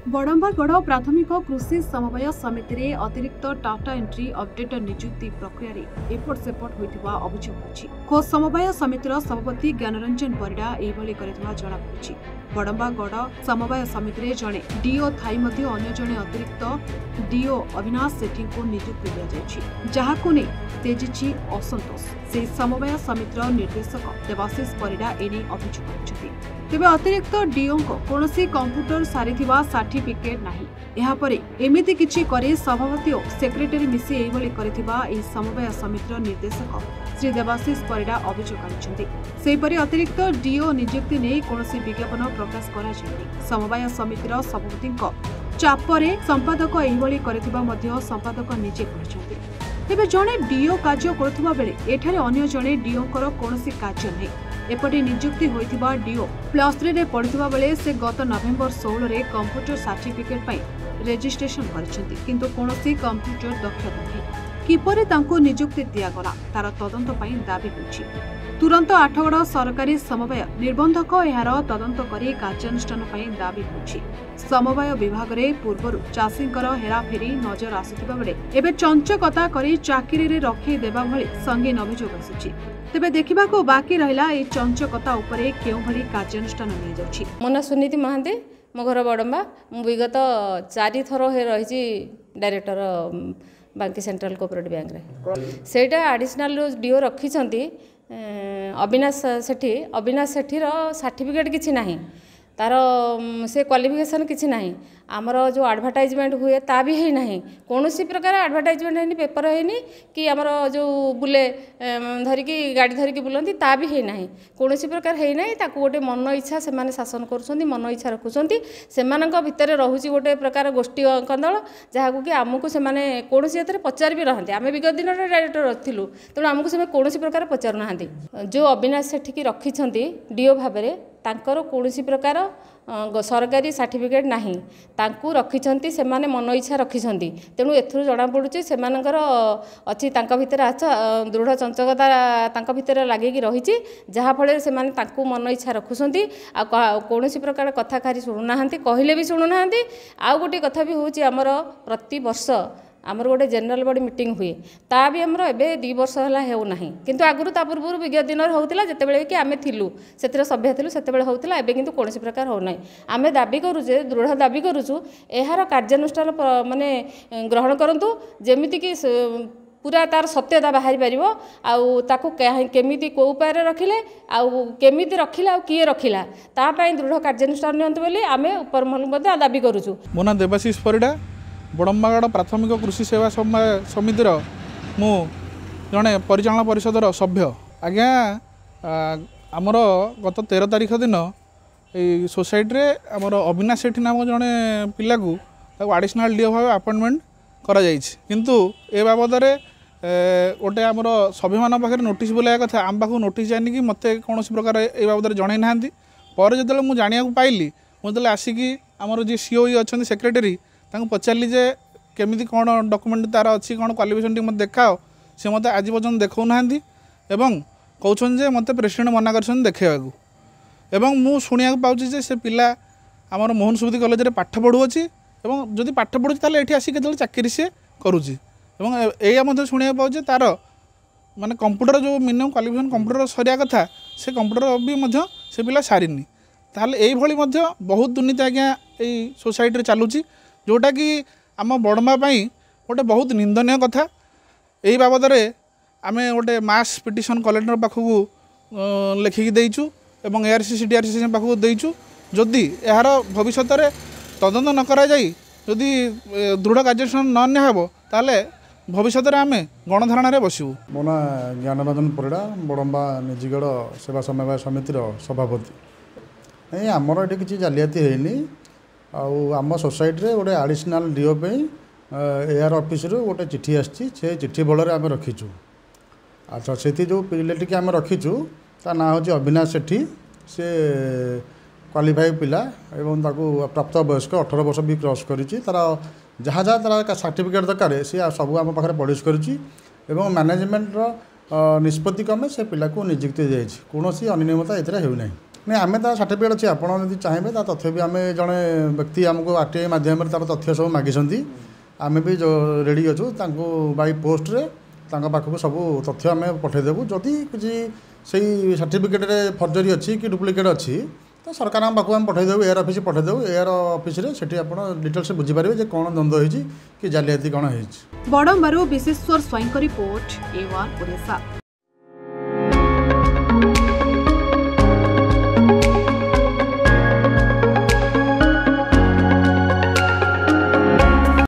बड़म्बागढ़ प्राथमिक कृषि समवाय समिति रे अतिरिक्त टाटा एंट्री अपडेट नियुक्ति प्रक्रिया एपट सेपट होता अभियोग अछि। खोज समवाय समितिर सभापति ज्ञानरंजन परिडा एभली करथिबा जणा पड़िछि। बड़म्बागढ़ समवाय समिति रे जणे डीओ थाई मध्ये अन्य जणे अतिरिक्त डीओ अविनाश सेठी को नियुक्ति दिया जायछि, जाहाको ने तेजिछि असंतोष। से समवाय समितिर निर्देशक देवाशीष परिडा एने अभियोग करछथि। तेबे अतिरिक्त डीओ को कोनोसी कंप्यूटर सारिथिबा सर्टिफिकेट नाही। एहा परे एमिति किछि करे सभापति और सेक्रेटरी मिसी एभली करथिबा ए समवाय समितिर निर्देशक श्री देवाशीष परिडा अभियोग करछथि। सेहिपरि अतिरिक्त डीओ नियुक्ति नै कोनोसी विज्ञापन प्रकाश करा जायनि। समवाय समितिर सभापतिक चापरे संपादक एभली करथिबा मध्ये संपादक निजे कहछथि। तेबे जणे डीओ कार्य करथुबा बेले एठारे अन्य जणे डीओकर कोनोसी कार्य नै। एपटे नियुक्ति होइथिबा डीओ +3 रे पढिथिबा बेले से गत नवेम्बर 16 रे कंप्यूटर सर्टिफिकेट पई रजिस्ट्रेशन करछथि, किंतु कोनोसी कंप्यूटर दक्षता नै। किपरे तांको नियुक्ति दियागला तार तदंत पई दाबी होछि। तुरंत आठगड़ सरकारी समवाय निर्बंधक एहार तदंत करी कार्यानुष्ठान पई दाबी होछि। समवाय विभाग रे पूर्वरु चाषींकर हेराफेरी नजर आसुथिबा बेले एबे चंचकता करी चाकरी रे रखी देबा भली संगीन अभियोग आसुछि। तेबे देखिबा को बाकी रहिला ए चंचकता उपरे केउ भली कार्यानुष्ठान नै जाउछि। मो ना सुनीति महांती, मो घर बड़म्बा। मु विगत 4 थर हे रहिछि डायरेक्टर बांकी सेंट्रल कोऑपरेटिव बैंक रे। सेटा एडिशनल डीओ रखिछंती अविनाश सेठी रो सर्टिफिकेट किछि नाही, तार से क्वालिफिकेशन किछि नाही। आमर जो एडवर्टाइजमेंट हुए ता भी है नहीं, कौन सी प्रकार एडवर्टाइजमेंट है पेपर है कि आमर जो बुले धरिकी गाड़ी धरिकी बुलती ता भी है नहीं, कौन सी प्रकार है नहीं। ताकू गोटे मन इच्छा से माने शासन करुँच, मन इच्छा रखुँच। से भितर रोचे गोटे प्रकार गोष्ठी कंदल जहाँ कि आमको से कौन सी पचार भी नहांती। आम विगत दिन डायरेक्टर थिलु, तेणु आमको से कौन प्रकार पचार नहांती। जो अविनाश सेठी रखिछंती डीओ भाव में तांकर कौनसी प्रकार सरकारी सर्टिफिकेट नाही, तांकू रखिछंती से माने मन इच्छा रखिछंती। तेणु एथुरु जणा पडुची सेमानकर अछि तांका भितर दृढ़ चंचकता तांका भितर लागिकी रहिछि, जहा फळे से माने तांकू मन इच्छा रखुछंती। आ कौनसी प्रकार कथा खारी सुनु नाहंती, कहले भी सुनु नाहंती। आ गोटे कथा भी होछि हमर प्रति वर्ष आमर गोटे जनरल बॉडी मीटिंग हुए, ता भी आमर एबे 2 वर्ष होला हेउ नाही। किंतु आगुरु ता पूर्व विगत दिन होउतिला जेतेबेले कि आमे थिलु सेतिर सभ्य थिलु सेतेबेले होउतिला, एबे किंतु कोनोसी प्रकार हो नाही। आमे दाबी करू जे दृढ़ दाबी करूछु एहार कार्यानुष्ठान माने ग्रहण करंतु, जेमिति कि पूरा तार सत्यता बाहरी पारिबो। आउ ताकू केमिति को उपाय रखिले आउ केमिति रखिले आउ किए रखिला ता पई दृढ़ कार्यानुष्ठान नियंतु बोली आमे ऊपर महल मध्ये दाबी करूछु। मोना देवाशीष परिडा, बड़म्बागढ़ प्राथमिक कृषि सेवा समितिर मु जड़े परिचालन परिषदर सभ्य। आज्ञा आमर गत 13 तारिख दिन ये सोसाइटी रे आमर अविनाश सेठी नाम जड़े पिला को एडिशनल डीओ भाव अपॉइंटमेंट करा जायछि। किंतु ए बाबद गोटे आमर सभ्य मान पाखे नोटिस बुलाया कथा, आम पाखु नोटिस जानी कि मत कौन प्रकार ए बाबद जन ना। पर जो मुझे जाना पाइली मुझे आसिकी आमर जी सीओ अच्छा सेक्रेटरी पचारि जे केमिति कौन डॉक्यूमेंट तार अच्छी कौन क्वालिफिकेशन मत देखाओ, से मत आज पर्यटन देखा ना कहते जे मत प्रेसिडेंट मना कर देखा। मु शुणा पाँच से पिला आमर मोहन सुबुद्धि कॉलेज में पाठ पढ़ुच्छी, जदि पाठ पढ़ुच्छी ताले एठी आसी केतले चाकरी सी करुच्ची। एया शुणा पाँच तार माने कंप्यूटर जो मिनिमम क्वालिफिकेशन कंप्यूटर सरिया कथा से कंप्यूटर भी से पिला सारिनी। ताहले एई भली बहुत दुर्नीति आज्ञा यही सोसाइटी चलुची, जोटा कि आम बड़म्बा गोटे बहुत निंदनीय कथा। यही बाबद आम गोटे मास पिटिशन कलेक्टर पाखक लिखिकी देचु एवं एआरसीसी डीआरसीसी पाखक देचु। जदि यार भविष्य में तदंत न करा जाई, जदि दृढ़ कार्यानुष्ठान न नियाहब ताले भविष्य में आम गणधारण बसबू। मो ना ज्ञानरंजन परिडा, बड़म्बा निजीगढ़ सेवा समवाय समितिर सभापति। नहीं आमर ये किसी जालियाती है आम सोसाइटी रे गोटे एडिशनल डीओ पे एआर ऑफिस रो गोटे चिट्ठी आसी, से चिट्ठी बल आम रखीचु। अच्छा से जो पिलाटी आम रखीचु ता ना हूँ अविनाश सेठी, से क्वालिफाई पिला एवं ताकू प्राप्त वयस्क 18 वर्ष भी क्रॉस करी। तार जहाँ जहाँ तार सर्टिफिकेट दरकार सी सब आम पाखे पब्लिश करी। मैनेजमेंट निष्पत्ति क्रमे से पिला को नियुक्ति दी, कौन अनियमितता ए हो नहीं। नहीं आम ता सर्टिफिकेट अच्छे आपड़ी चाहिए ता तथ्य भी आम जड़े व्यक्ति आमको आरटीआई मध्यम तार तथ्य सब मागिंट आम भी जो रेडी अच्छु बाई पोस्ट्रे पाखक सब तथ्य आम पठेदेवु जदि किसी से सर्टिफिकेट फर्जरी अच्छी कि डुप्लिकेट अच्छी तो सरकार पाखक आम पठेदेवु एयर ऑफिस पठेदेवु एयर ऑफिस से आप डिटेल्स बुझीपारे कौन द्वंद्व होती कि जालियाती कौन हो बड़म्बारू विशेश्वर स्वाईं रिपोर्ट A1 ओडिशा।